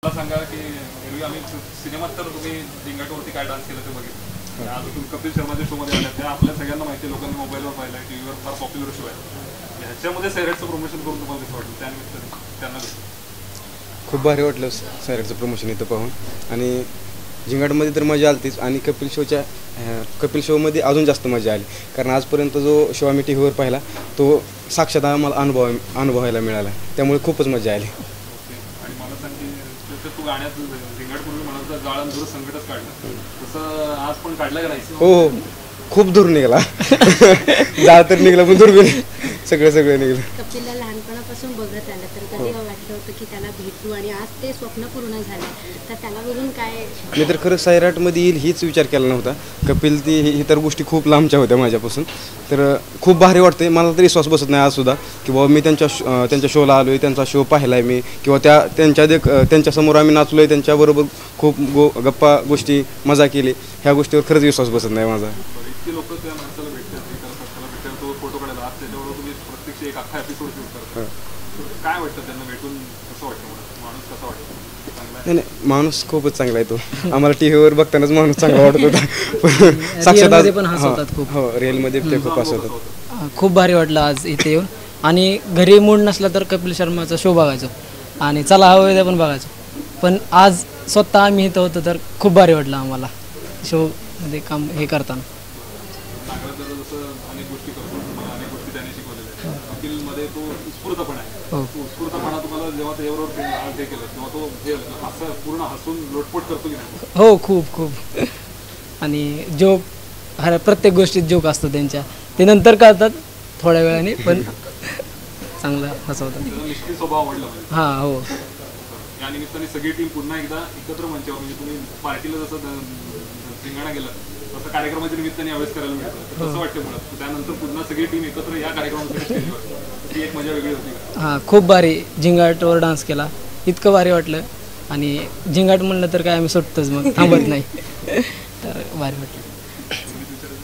मला सांगा की एरवी आम्ही सिनेमात तर तुम्ही झिंगाटवरती काय डान्स केलं ते बघितलं. आज तुम्ही कपिल शर्माच्या शो मध्ये आल्या त्या आपल्या सगळ्यांना माहिती, लोकांनी मोबाईलवर पाहिलं, टीव्हीवर फार पॉप्युलर शो आहे. ह्याच्यामध्ये सैराटचं प्रमोशन करून तुम्हाला कसं वाटलं? त्यानिमित्त त्यांना खूप भारी वाटलं सैराटचं प्रमोशन इथं पाहून. आणि झिंगाटमध्ये तर मजा आलीच आणि कपिल शोमध्ये अजून जास्त मजा आली, कारण आजपर्यंत जो शो आम्ही टी व्हीवर पाहिला तो साक्षात आम्हाला अनुभवायला मिळाला, त्यामुळे खूपच मजा आली. आणि मला सांग की तू गाण्यात झिंगाटपूर्वी म्हणाल जाळ दूर संकटच काढलं, तसं आज पण काढलं का नाही? हो, खूप दूर निघाला. जाळ तर निघाला पण दूर बी सगळं निघलं. कपिलला लहानपणापासून बघत आलं तर कधी वाटलं होतं की त्याला भेटू आणि आज ते स्वप्न पूर्ण झाले, तर त्याला बघून काय? मी तर खरं सैराटमध्ये येईल हीच विचार केला नव्हता. कपिल ती इतर गोष्टी खूप लांबच्या होत्या माझ्यापासून, तर खूप भारी वाटते. मला तरी विश्वास बसत नाही आजसुद्धा की बाबा मी त्यांच्या शोला आलो आहे, त्यांचा शो पाहिला आहे मी, किंवा त्यांच्यासमोर आम्ही नाचलो आहे, त्यांच्याबरोबर खूप गप्पा गोष्टी मजा केली. ह्या गोष्टीवर खरंच विश्वास बसत नाही माझा. इतकी लोक त्या माणसाला भेटतात, तो फोटो काढायला आज त्याच्यावर तुम्ही प्रत्यक्ष एक अख्खा एपिसोड शूट करता. काय वाटतं त्यांना भेटून? कसं वाटतं? माणूस कसा वाटतो? नाही, माणूस खूपच चांगला आहे तो. आम्हाला टी व्हीवर बघतानाच माणूस चांगला वाटत होता, साक्षात पण हसवतात खूप. हो, रिअलमध्ये ते खूप हसवतात. खूप भारी वाटलं आज इथे येऊन. आणि घरी मूड नसला तर कपिल शर्माचा शो बघायचो आणि चला हवं उद्या पण बघायचो. पण आज स्वतः आम्ही इथं होतो तर खूप भारी वाटलं आम्हाला शोमध्ये काम हे करताना. अनेक गोष्टी करतो, तुम्हाला अनेक गोष्टी त्याने शिकवलेल्या आहेत. कपिलमध्ये तो उत्स्फूर्तपणा आहे. तो उत्स्फूर्तपणा तुम्हाला जेव्हा त्याच्याबरोबर हे केलं तेव्हा तो असं पूर्ण हसून लोटपोट करतो की नाही? हो, खूप. आणि जोक प्रत्येक गोष्टीत जोक असतो त्यांच्या, ते नंतर कळतात थोड्या वेळाने, पण चांगलं हसवतात. निष्क्रिय स्वभाव आवडला म्हणजे. हां, हो. या निमित्ताने सगळी टीम पुन्हा एकदा एकत्र मंचावर, म्हणजे तुम्ही पार्टीला जसं सिंगाणा गेला तसं कार्यक्रमाच्या निमित्ताने यावेळेस करायला मिळतं. कसं वाटतं मुळात? त्यानंतर पुन्हा सगळी टीम एकत्र या कार्यक्रमासाठी ती एक मजा वेगळी होती. हां, खूप भारी. झिंगाटवर डान्स केला, इतकं भारी वाटलं. आणि झिंगाट म्हणलं तर काय आम्ही सुटतोच, मग थांबत नाही. तर भारी वाटलं.